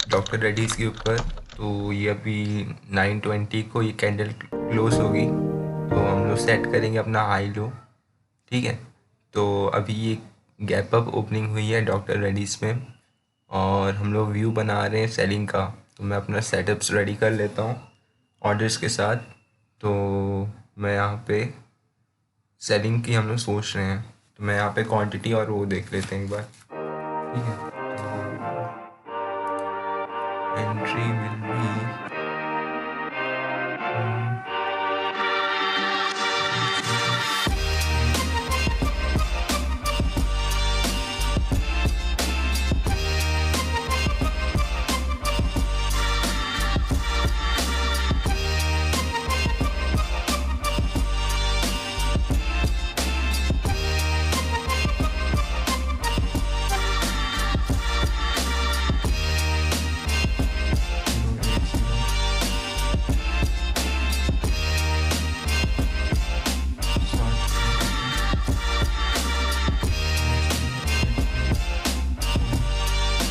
Doctor Reddy's के ऊपर। तो ये अभी 9:20 को ये कैंडल क्लोज होगी, तो हम लोग सेट करेंगे अपना हाई लो। ठीक है, तो अभी ये गैप अप ओपनिंग हुई है डॉक्टर रेड्डीज़ में और हम लोग व्यू बना रहे हैं सेलिंग का। तो मैं अपना सेटअप्स रेडी कर लेता हूँ ऑर्डर्स के साथ। तो मैं यहाँ पे सेलिंग की हम लोग सोच रहे हैं, तो मैं यहाँ पे क्वांटिटी और वो देख लेते हैं एक बार। ठीक है, तो एंट्री विल बी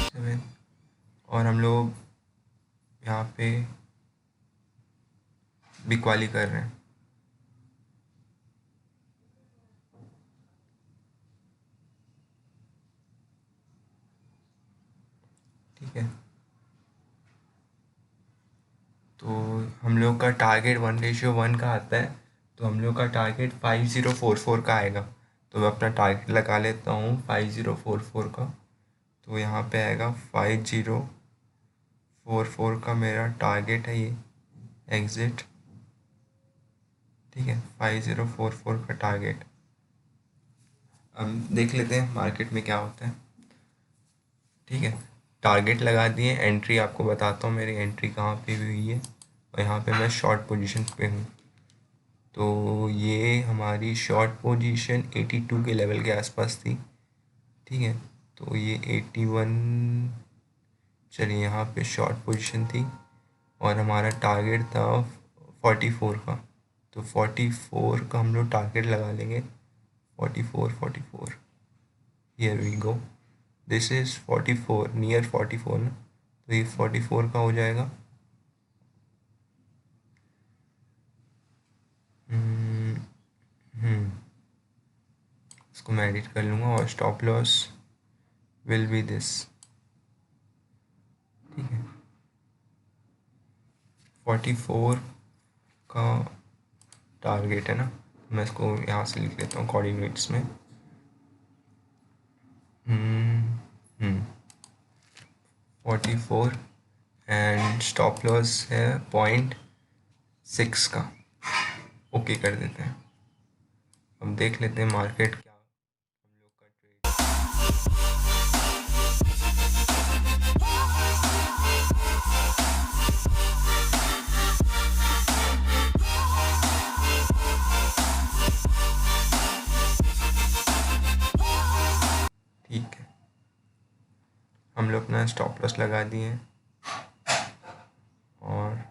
7 और हम लोग यहाँ पे बिकवाली कर रहे हैं। ठीक है, तो हम लोग का टारगेट 1:1 का आता है, तो हम लोग का टारगेट 5044 का आएगा। तो मैं अपना टारगेट लगा लेता हूँ 5044 का। तो यहाँ पे आएगा 5044 का मेरा टारगेट है ये एग्ज़िट। ठीक है, 5044 का टारगेट। अब देख लेते हैं मार्केट में क्या होता है। ठीक है, टारगेट लगा दिए। एंट्री आपको बताता हूँ मेरी एंट्री कहाँ पे हुई है, और यहाँ पे मैं शॉर्ट पोजीशन पे हूँ। तो ये हमारी शॉर्ट पोजीशन 82 के लेवल के आसपास थी। ठीक है, तो ये 81, चलिए यहाँ पे शॉर्ट पोजीशन थी और हमारा टारगेट था 44 का। तो 44 का हम लोग टारगेट लगा लेंगे। 44 here we go, this is 44 near 44 ना, तो ये 44 का हो जाएगा। इसको मैं एडिट कर लूँगा और stop loss will be this. ठीक है, 44 का टारगेट है ना, मैं इसको यहाँ से लिख लेता हूँ कोऑर्डिनेट्स में। 44 एंड स्टॉप लॉस है 0.6 का। ओके कर देते हैं। अब देख लेते हैं मार्केट क्या हम लोग का ट्रेड। ठीक है, हम लोग अपना स्टॉप लॉस लगा दिए हैं और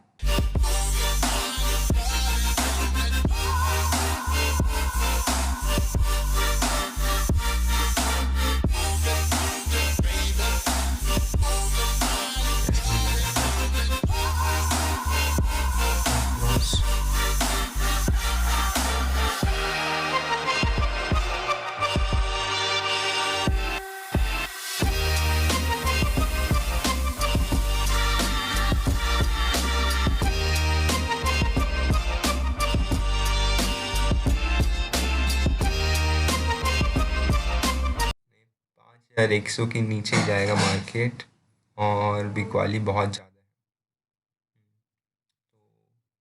यार 100 के नीचे ही जाएगा मार्केट और बिकवाली बहुत ज़्यादा है। तो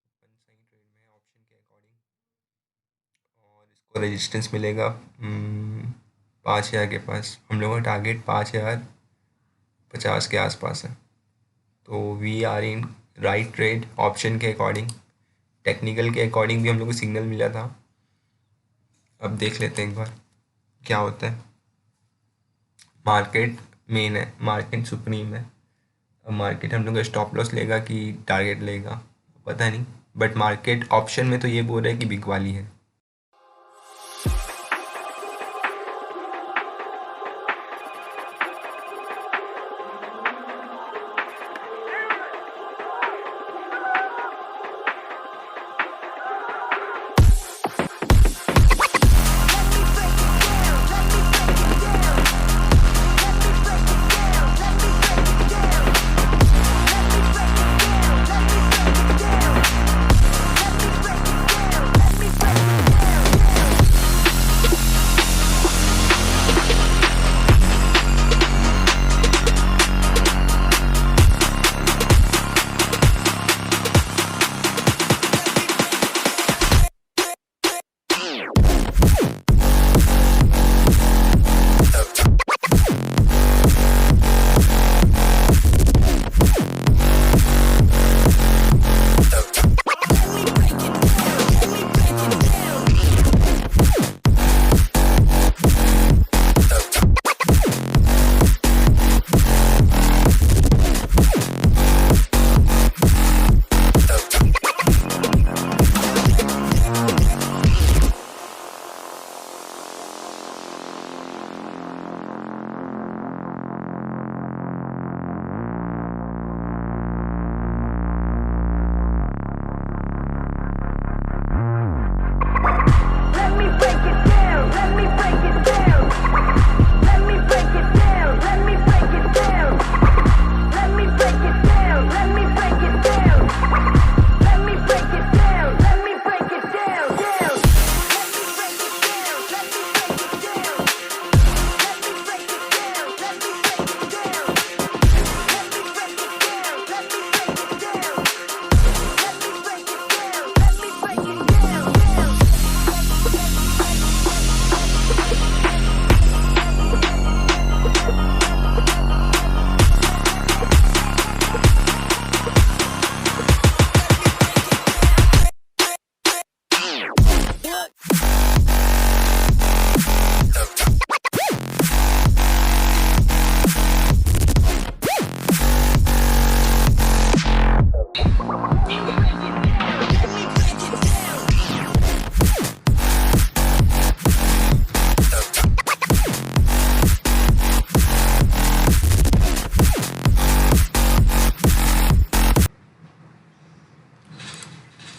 अपन सही ट्रेड में है ऑप्शन के अकॉर्डिंग, और इसको रेजिस्टेंस मिलेगा 5,000 के पास। हम लोगों का टारगेट 5,050 के आसपास है। तो we are in right trade option के अकॉर्डिंग। टेक्निकल के अकॉर्डिंग भी हम लोग को सिग्नल मिला था। अब देख लेते हैं एक बार क्या होता है। मार्केट मेन है, मार्केट सुप्रीम है। अब मार्केट हम लोग का स्टॉप लॉस लेगा कि टारगेट लेगा पता नहीं, बट मार्केट ऑप्शन में तो ये बोल रहा है कि बिक वाली है।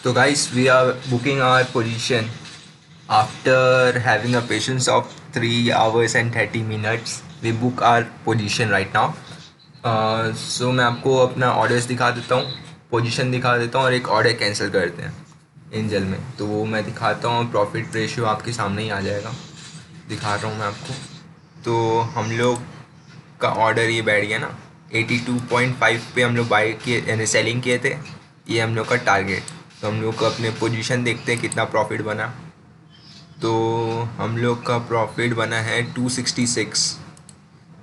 So guys, we are booking our position after having a patience of 3 hours and 30 minutes. We book our position right now. So मैं आपको अपना ऑर्डर्स दिखा देता हूँ, पोजीशन दिखा देता हूँ और एक ऑर्डर कैंसिल करते हैं एंजल में, तो वो मैं दिखाता हूँ। प्रॉफिट रेशियो आपके सामने ही आ जाएगा, दिखा रहा हूँ मैं आपको। तो हम लोग का ऑर्डर ये बैठ गया ना, 82.5 पे हम लोग बाई किए यानी सेलिंग किए थे। ये हम लोग का टारगेट। तो हम लोग का अपने पोजीशन देखते हैं कितना प्रॉफिट बना। तो हम लोग का प्रॉफिट बना है 266।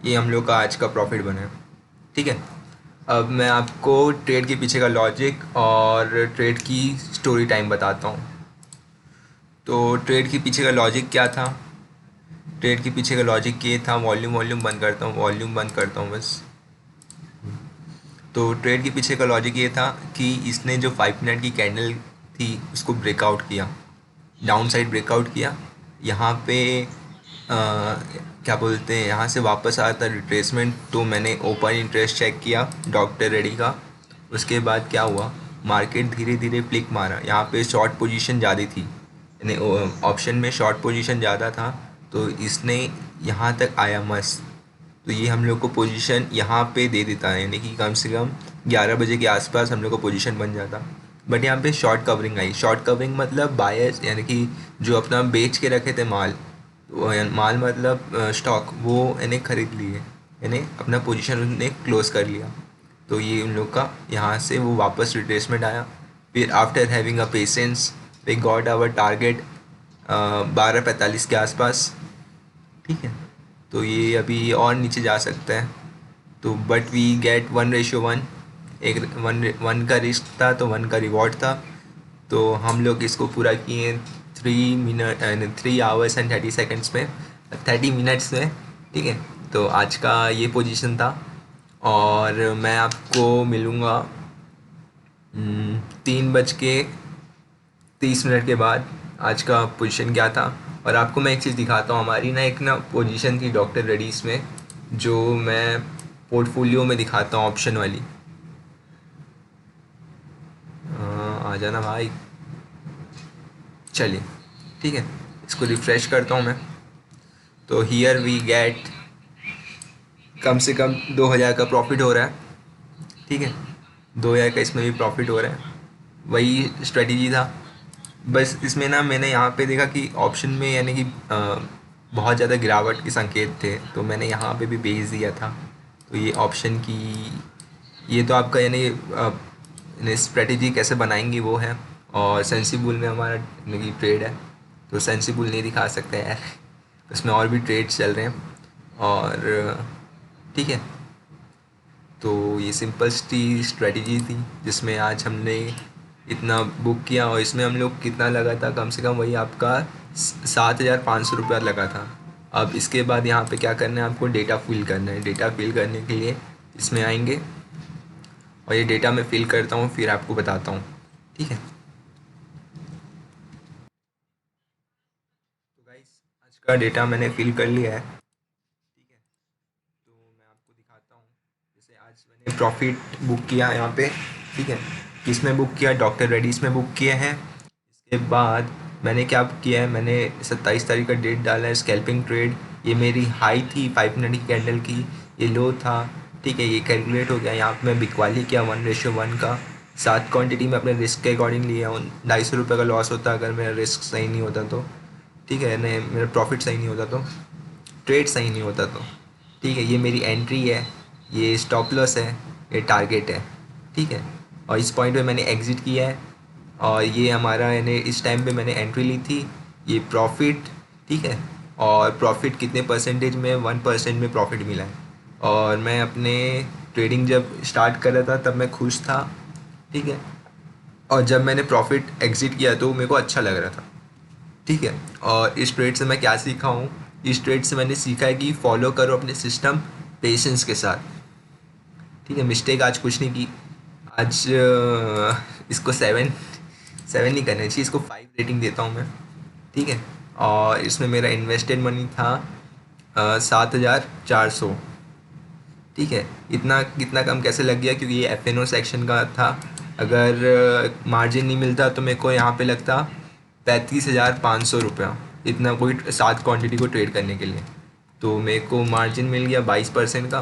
ये हम लोग का आज का प्रॉफिट बना है, ठीक है। अब मैं आपको ट्रेड के पीछे का लॉजिक और ट्रेड की स्टोरी टाइम बताता हूँ। तो ट्रेड के पीछे का लॉजिक क्या था? ट्रेड के पीछे का लॉजिक ये था, वॉल्यूम बंद करता हूँ, वॉल्यूम बंद करता हूँ बस। तो ट्रेड के पीछे का लॉजिक ये था कि इसने जो 5 मिनट की कैंडल थी उसको ब्रेकआउट किया, डाउन साइड ब्रेकआउट किया। यहाँ पे क्या बोलते हैं, यहाँ से वापस आया था रिट्रेसमेंट। तो मैंने ओपन इंटरेस्ट चेक किया डॉक्टर रेडी का। उसके बाद क्या हुआ, मार्केट धीरे धीरे फ्लिक मारा। यहाँ पे शॉर्ट पोजीशन ज़्यादा थी, यानी ऑप्शन में शॉर्ट पोजीशन ज़्यादा था। तो इसने यहाँ तक आया मस्त। तो ये हम लोग को पोजीशन यहाँ पे दे देता है, यानी कि कम से कम 11 बजे के आसपास हम लोग को पोजीशन बन जाता। बट यहाँ पे शॉर्ट कवरिंग आई। शॉर्ट कवरिंग मतलब बायर्स, यानी कि जो अपना बेच के रखे थे माल, माल मतलब स्टॉक, वो यानी खरीद लिए, यानी अपना पोजीशन उन्होंने क्लोज कर लिया। तो ये उन लोग का यहाँ से वो वापस रिट्रेसमेंट आया। फिर after having a patience we got our target 12:45 के आसपास, ठीक है। तो ये अभी और नीचे जा सकता है। तो बट वी गेट 1:1, एक 1 का रिस्क था तो 1 का रिवॉर्ड था। तो हम लोग इसको पूरा किए 3 आवर्स एंड 30 सेकेंड्स में, 30 मिनट्स में, ठीक है। तो आज का ये पोजीशन था और मैं आपको मिलूँगा 3:30 के बाद। आज का पोजीशन क्या था। और आपको मैं एक चीज़ दिखाता हूँ, हमारी ना एक ना पोजीशन थी डॉक्टर रेडीज़ में, जो मैं पोर्टफोलियो में दिखाता हूँ, ऑप्शन वाली। आ जाना भाई, चलिए, ठीक है। इसको रिफ़्रेश करता हूँ मैं। तो हियर वी गेट कम से कम 2000 का प्रॉफिट हो रहा है, ठीक है। 2000 का इसमें भी प्रॉफिट हो रहा है। वही स्ट्रेटजी था, बस इसमें ना मैंने यहाँ पे देखा कि ऑप्शन में यानी कि बहुत ज़्यादा गिरावट के संकेत थे, तो मैंने यहाँ पे भी भेज दिया था। तो ये ऑप्शन की, ये तो आपका यानी स्ट्रेटजी कैसे बनाएंगी वो है। और सेंसिबल में हमारा यानी कि ट्रेड है, तो सेंसिबल नहीं दिखा सकते यार, उसमें और भी ट्रेड्स चल रहे हैं। और ठीक है, तो ये सिंपल सी स्ट्रेटजी थी जिसमें आज हमने इतना बुक किया। और इसमें हम लोग कितना लगा था, कम से कम वही आपका 7,500 रुपया लगा था। अब इसके बाद यहाँ पे क्या करना है, आपको डेटा फिल करना है। डेटा फिल करने के लिए इसमें आएंगे और ये डेटा मैं फिल करता हूँ, फिर आपको बताता हूँ, ठीक है। तो गाइस, आज का डेटा मैंने फिल कर लिया है, ठीक है। तो मैं आपको दिखाता हूँ, जैसे आज मैंने प्रॉफिट बुक किया यहाँ पे, ठीक है। किसमें बुक किया, डॉक्टर रेडीज़ में बुक किए हैं। इसके बाद मैंने क्या किया है, मैंने 27 तारीख का डेट डाला है, स्कैल्पिंग ट्रेड। ये मेरी हाई थी 5 मिनट की कैंडल की, ये लो था, ठीक है। ये कैलकुलेट हो गया। यहाँ पे मैं बिकवाली किया 1:1 का। 7 क्वांटिटी में अपने रिस्क के अकॉर्डिंग लिया। 250 रुपये का लॉस होता अगर मेरा रिस्क सही नहीं होता तो, ठीक है, नहीं मेरा प्रॉफिट सही नहीं होता तो, ट्रेड सही नहीं होता तो, ठीक है। ये मेरी एंट्री है, ये स्टॉप लॉस है, ये टारगेट है, ठीक है। और इस पॉइंट पे मैंने एग्ज़िट किया है। और ये हमारा यानी इस टाइम पे मैंने एंट्री ली थी, ये प्रॉफिट, ठीक है। और प्रॉफिट कितने परसेंटेज में, 1% में प्रॉफिट मिला है। और मैं अपने ट्रेडिंग जब स्टार्ट कर रहा था तब मैं खुश था, ठीक है। और जब मैंने प्रॉफिट एग्ज़िट किया तो मेरे को अच्छा लग रहा था, ठीक है। और इस ट्रेड से मैं क्या सीखा हूँ, इस ट्रेड से मैंने सीखा है कि फॉलो करो अपने सिस्टम पेशेंस के साथ, ठीक है। मिस्टेक आज कुछ नहीं की। आज इसको 7 नहीं करना चाहिए, इसको 5 रेटिंग देता हूँ मैं, ठीक है। और इसमें मेरा इन्वेस्टेड मनी था 7,400, ठीक है। इतना इतना कम कैसे लग गया, क्योंकि ये FNO सेक्शन का था अगर मार्जिन नहीं मिलता तो मेरे को यहाँ पे लगता 35,500 रुपया, इतना कोई 7 क्वांटिटी को ट्रेड करने के लिए। तो मेरे को मार्जिन मिल गया 22% का।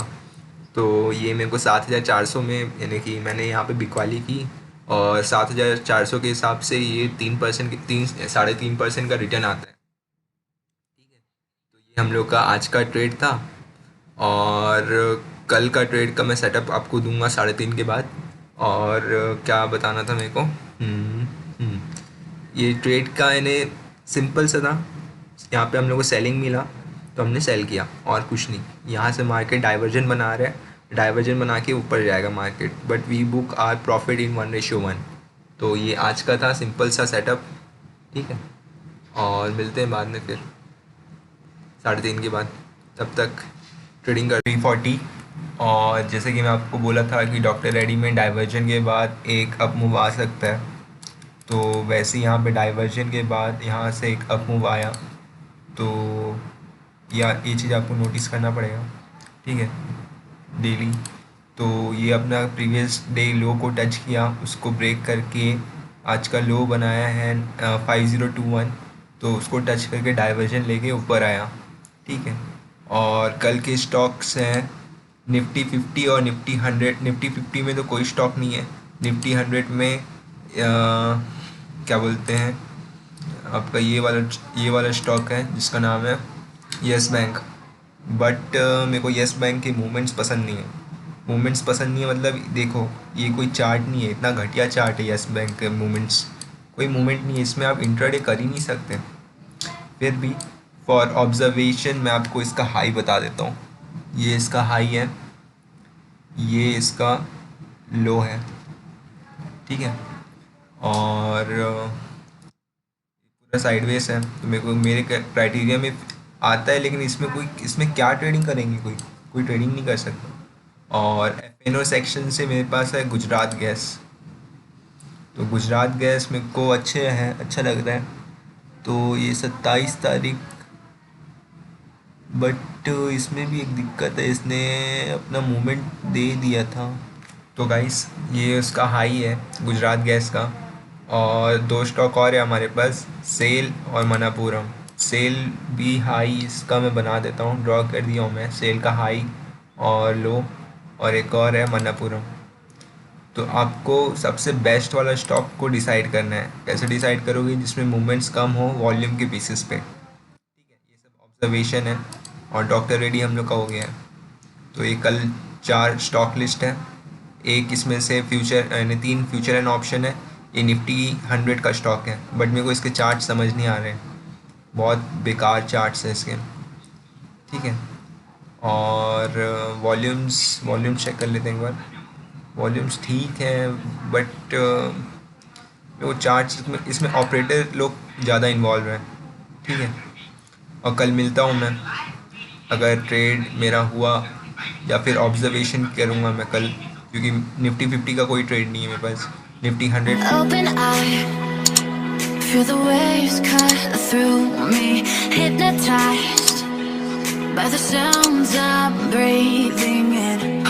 तो ये मेरे को 7,400 में, यानी कि मैंने यहाँ पे बिकवाली की और 7,400 के हिसाब से ये 3% 3-3.5% का रिटर्न आता है। ठीक है, तो ये हम लोग का आज का ट्रेड था। और कल का ट्रेड का मैं सेटअप आपको दूंगा 3:30 के बाद। और क्या बताना था मेरे को, ये ट्रेड का यानी सिंपल सा था। यहाँ पे हम लोग को सेलिंग मिला तो हमने सेल किया और कुछ नहीं। यहाँ से मार्केट डाइवर्जन बना रहा है, डाइवर्जन बना के ऊपर जाएगा market, but we book our profit in 1:1। तो ये आज का था सिंपल सा सेटअप। ठीक है, और मिलते हैं बाद में फिर 3:30 के बाद। तब तक ट्रेडिंग कर 340। और जैसे कि मैं आपको बोला था कि डॉक्टर रेड्डी में डाइवर्जन के बाद एक अप मूव आ सकता है, तो वैसे यहाँ पे डाइवर्जन के बाद यहाँ से एक अप मूव आया। तो ये चीज़ आपको नोटिस करना पड़ेगा। ठीक है, डेली तो ये अपना प्रीवियस डे लो को टच किया, उसको ब्रेक करके आज का लो बनाया है 5021। तो उसको टच करके डाइवर्जन लेके ऊपर आया। ठीक है, और कल के स्टॉक्स हैं निफ्टी 50 और निफ्टी 100। निफ्टी 50 में तो कोई स्टॉक नहीं है। निफ्टी 100 में क्या बोलते हैं आपका ये वाला स्टॉक है जिसका नाम है येस बैंक। बट मेरे को येस बैंक के मूवमेंट्स पसंद नहीं है। मूवमेंट्स पसंद नहीं है मतलब देखो, ये कोई चार्ट नहीं है, इतना घटिया चार्ट है येस बैंक के मूवमेंट्स। कोई मूवमेंट नहीं है इसमें, आप इंट्राडे कर ही नहीं सकते। फिर भी फॉर ऑब्जर्वेशन मैं आपको इसका हाई बता देता हूँ। ये इसका हाई है, ये इसका लो है। ठीक है, और पूरा साइडवेज है। तो मेरे क्राइटेरिया में आता है, लेकिन इसमें क्या ट्रेडिंग करेंगे, कोई ट्रेडिंग नहीं कर सकता। और एफएनओ सेक्शन से मेरे पास है गुजरात गैस। तो गुजरात गैस मेरे को अच्छा लग रहा है। तो ये 27 तारीख, बट इसमें भी एक दिक्कत है, इसने अपना मूवमेंट दे दिया था। तो गाइस ये उसका हाई है गुजरात गैस का। और 2 स्टॉक और है हमारे पास, सेल और मनापुरम। सेल भी हाई इसका मैं बना देता हूँ, ड्रॉ कर दिया हूँ मैं सेल का हाई और लो। और एक और है मनापुरम। तो आपको सबसे बेस्ट वाला स्टॉक को डिसाइड करना है। कैसे डिसाइड करोगे, जिसमें मूवमेंट्स कम हो वॉल्यूम के बेसिस पे। ठीक है, ये सब ऑब्जर्वेशन है। और डॉक्टर रेड्डी हम लोग का हो गया है। तो ये कल 4 स्टॉक लिस्ट है। एक इसमें से फ्यूचर यानी 3 फ्यूचर एंड ऑप्शन है। ये निफ्टी 100 का स्टॉक है, बट मेरे को इसके चार्ट समझ नहीं आ रहे हैं, बहुत बेकार चार्ट्स हैं इसके। ठीक है, और वॉल्यूम्स चेक कर लेते हैं एक बार। वॉल्यूम्स ठीक है, बट वो चार्ट्स इसमें ऑपरेटर लोग ज़्यादा इन्वॉल्व हैं। ठीक है, और कल मिलता हूँ मैं, अगर ट्रेड मेरा हुआ या फिर ऑब्जर्वेशन करूँगा मैं कल, क्योंकि निफ्टी 50 का कोई ट्रेड नहीं है मेरे पास। Nifty 100 Open eye, feel the waves cut through me, hypnotized by the sounds I'm breathing in.